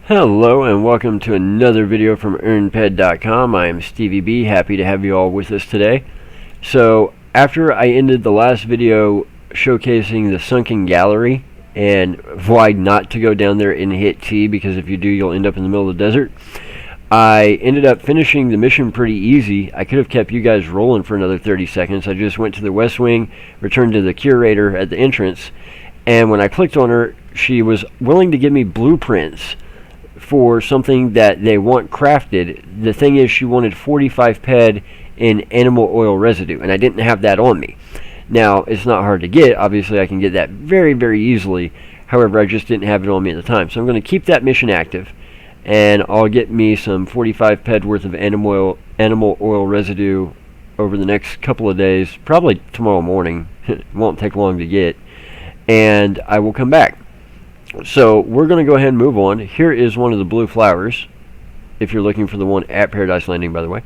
Hello and welcome to another video from earnped.com. I am Stevie B, happy to have you all with us today. So after I ended the last video showcasing the sunken gallery and why not to go down there and hit T, because if you do you'll end up in the middle of the desert, I ended up finishing the mission pretty easy. I could have kept you guys rolling for another 30 seconds. I just went to the West Wing, returned to the curator at the entrance, and when I clicked on her, she was willing to give me blueprints for something that they want crafted. The thing is, she wanted 45 ped in animal oil residue, and I didn't have that on me. Now, it's not hard to get. Obviously, I can get that very, very easily. However, I just didn't have it on me at the time. So I'm going to keep that mission active, and I'll get me some 45 ped worth of animal oil residue over the next couple of days, probably tomorrow morning. It won't take long to get, and I will come back. So we're going to go ahead and move on. Here is one of the blue flowers, if you're looking for the one at Paradise Landing, by the way.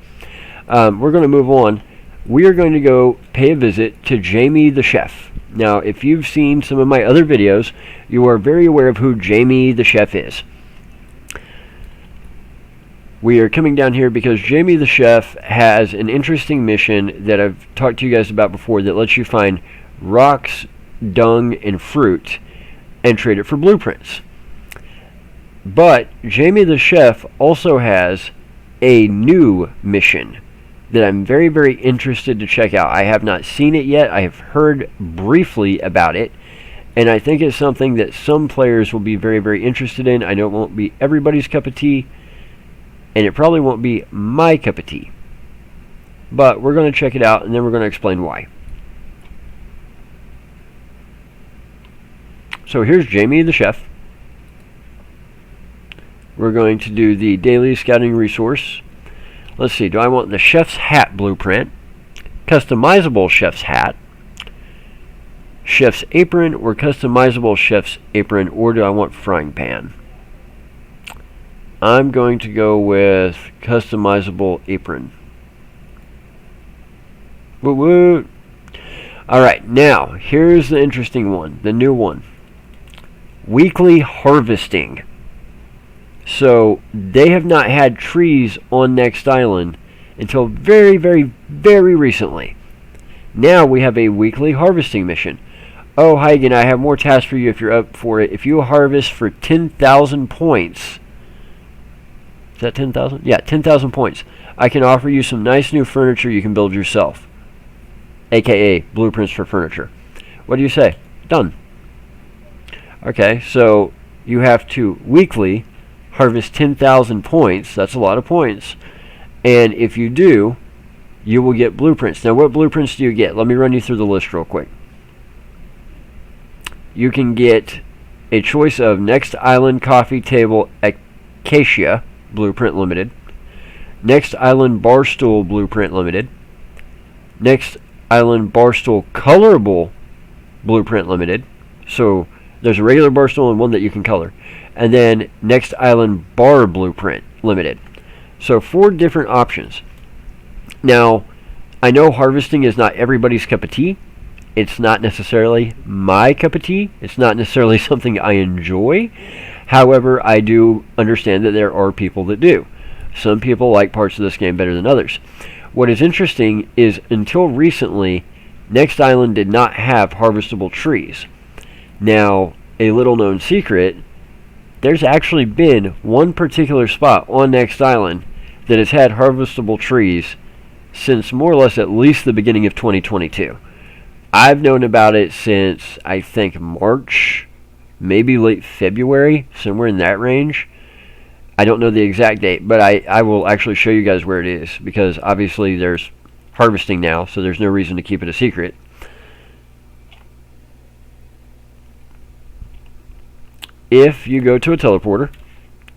We're going to move on. We are going to go pay a visit to Jamie the chef. Now, if you've seen some of my other videos, you are very aware of who Jamie the chef is. We are coming down here because Jamie the chef has an interesting mission that I've talked to you guys about before that lets you find rocks, dung, and fruit and trade it for blueprints. But Jamie the chef also has a new mission that I'm very, very interested to check out. I have not seen it yet. I have heard briefly about it, and I think it's something that some players will be very, very interested in. I know it won't be everybody's cup of tea, and it probably won't be my cup of tea. But we're going to check it out, and then we're going to explain why. So here's Jamie the chef. We're going to do the daily scouting resource. Let's see, do I want the chef's hat blueprint, customizable chef's hat, chef's apron, or customizable chef's apron, or do I want frying pan? I'm going to go with customizable apron. Woo woo. Alright, now here's the interesting one, the new one. Weekly harvesting. So they have not had trees on Next Island until very, very, very recently. Now we have a weekly harvesting mission. Oh, Huygen, I have more tasks for you if you're up for it. If you harvest for 10,000 points, is that 10,000? Yeah, 10,000 points. I can offer you some nice new furniture you can build yourself, aka blueprints for furniture. What do you say? Done. Okay, so you have to weekly harvest 10,000 points. That's a lot of points. And if you do, you will get blueprints. Now, what blueprints do you get? Let me run you through the list real quick. You can get a choice of Next Island Coffee Table Acacia Blueprint Limited, Next Island Barstool Blueprint Limited, Next Island Barstool Colorable Blueprint Limited. So there's a regular bar stool and one that you can color. And then Next Island Bar Blueprint Limited. So 4 different options. Now, I know harvesting is not everybody's cup of tea. It's not necessarily my cup of tea. It's not necessarily something I enjoy. However, I do understand that there are people that do. Some people like parts of this game better than others. What is interesting is until recently, Next Island did not have harvestable trees. Now, a little known secret, there's actually been one particular spot on Next Island that has had harvestable trees since more or less at least the beginning of 2022. I've known about it since, I think, March, maybe late February, somewhere in that range. I don't know the exact date, but I will actually show you guys where it is, because obviously there's harvesting now, so there's no reason to keep it a secret. If you go to a teleporter,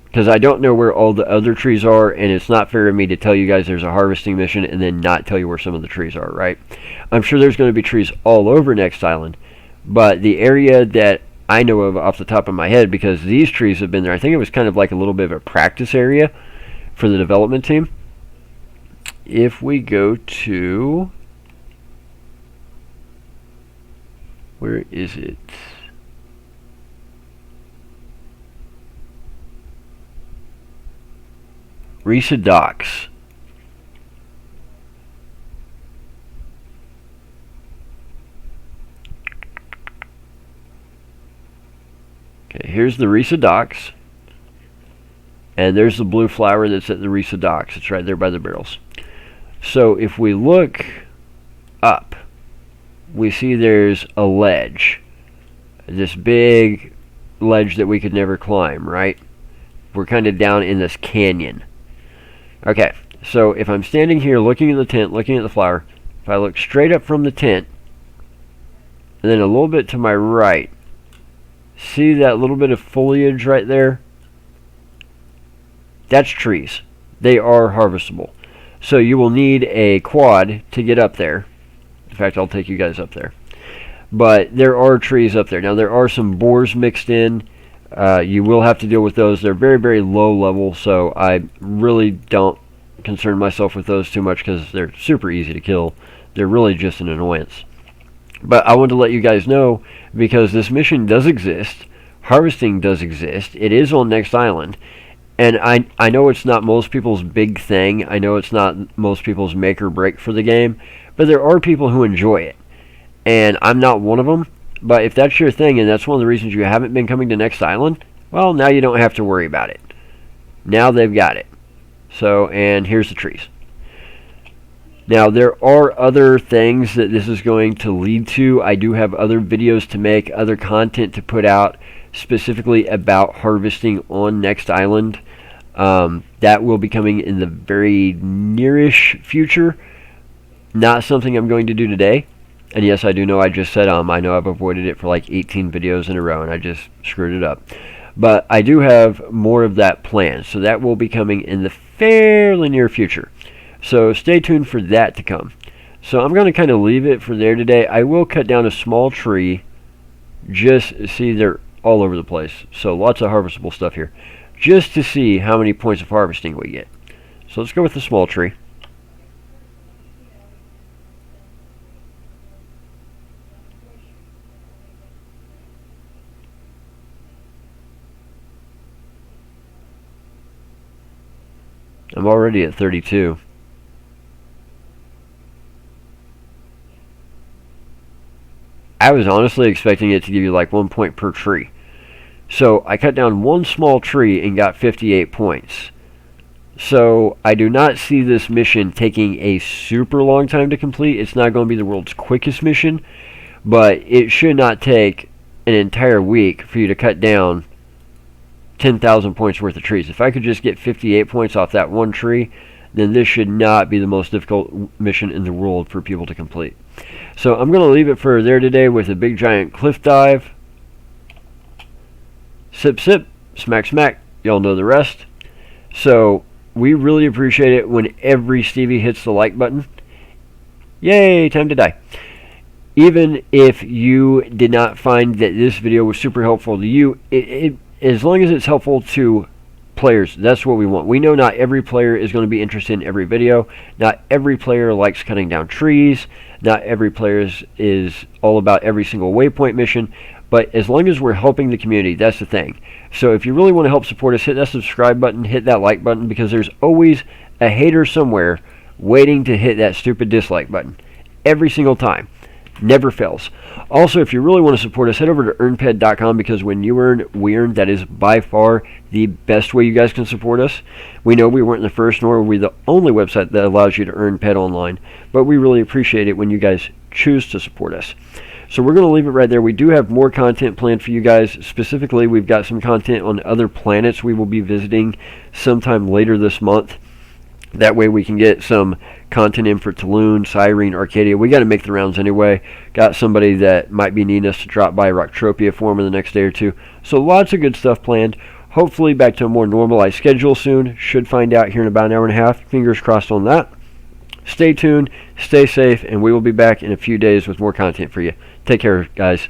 because I don't know where all the other trees are, and it's not fair of me to tell you guys there's a harvesting mission and then not tell you where some of the trees are, right? I'm sure there's going to be trees all over Next Island, but the area that I know of off the top of my head, because these trees have been there, I think it was kind of like a little bit of a practice area for the development team. If we go to, where is it? Risa Docks. Okay, here's the Risa Docks. And there's the blue flower that's at the Risa Docks. It's right there by the barrels. So if we look up, we see there's a ledge. This big ledge that we could never climb, right? We're kind of down in this canyon. Okay, so if I'm standing here looking at the tent, looking at the flower, if I look straight up from the tent, and then a little bit to my right, see that little bit of foliage right there? That's trees. They are harvestable. So you will need a quad to get up there. In fact, I'll take you guys up there. But there are trees up there. Now, there are some boars mixed in. You will have to deal with those. They're very, very low level, so I really don't concern myself with those too much because they're super easy to kill. They're really just an annoyance. But I wanted to let you guys know because this mission does exist. Harvesting does exist. It is on Next Island. And I know it's not most people's big thing. I know it's not most people's make or break for the game. But there are people who enjoy it. And I'm not one of them. But if that's your thing and that's one of the reasons you haven't been coming to Next Island, well, now you don't have to worry about it. Now they've got it. So, and here's the trees. Now, there are other things that this is going to lead to. I do have other videos to make, other content to put out specifically about harvesting on Next Island. That will be coming in the very nearish future. Not something I'm going to do today. And yes, I do know I just said I know I've avoided it for like 18 videos in a row and I just screwed it up. But I do have more of that planned. So that will be coming in the fairly near future. So stay tuned for that to come. So I'm going to kind of leave it for there today. I will cut down a small tree. Just see they're all over the place. So lots of harvestable stuff here. Just to see how many points of harvesting we get. So let's go with the small tree. I'm already at 32. I was honestly expecting it to give you like 1 point per tree. So I cut down one small tree and got 58 points. So I do not see this mission taking a super long time to complete. It's not going to be the world's quickest mission, but it should not take an entire week for you to cut down 10,000 points worth of trees. If I could just get 58 points off that one tree, then this should not be the most difficult mission in the world for people to complete. So I'm going to leave it for there today with a big giant cliff dive. Sip, sip, smack, smack. Y'all know the rest. So we really appreciate it when every Stevie hits the like button. Yay, time to die. Even if you did not find that this video was super helpful to you, as long as it's helpful to players, that's what we want. We know not every player is going to be interested in every video. Not every player likes cutting down trees. Not every player is all about every single waypoint mission. But as long as we're helping the community, that's the thing. So if you really want to help support us, hit that subscribe button, hit that like button, because there's always a hater somewhere waiting to hit that stupid dislike button. Every single time. Never fails. Also, if you really want to support us, head over to earnped.com, because when you earn, we earn. That is by far the best way you guys can support us. We know we weren't the first, nor are we the only website that allows you to earn ped online, but we really appreciate it when you guys choose to support us. So we're going to leave it right there. We do have more content planned for you guys. Specifically, we've got some content on other planets we will be visiting sometime later this month. That way we can get some content in for Tulum, Cyrene, Arcadia. We got to make the rounds anyway. Got somebody that might be needing us to drop by Entropia for them in the next day or two. So lots of good stuff planned. Hopefully back to a more normalized schedule soon. Should find out here in about an hour and a half. Fingers crossed on that. Stay tuned, stay safe, and we will be back in a few days with more content for you. Take care, guys.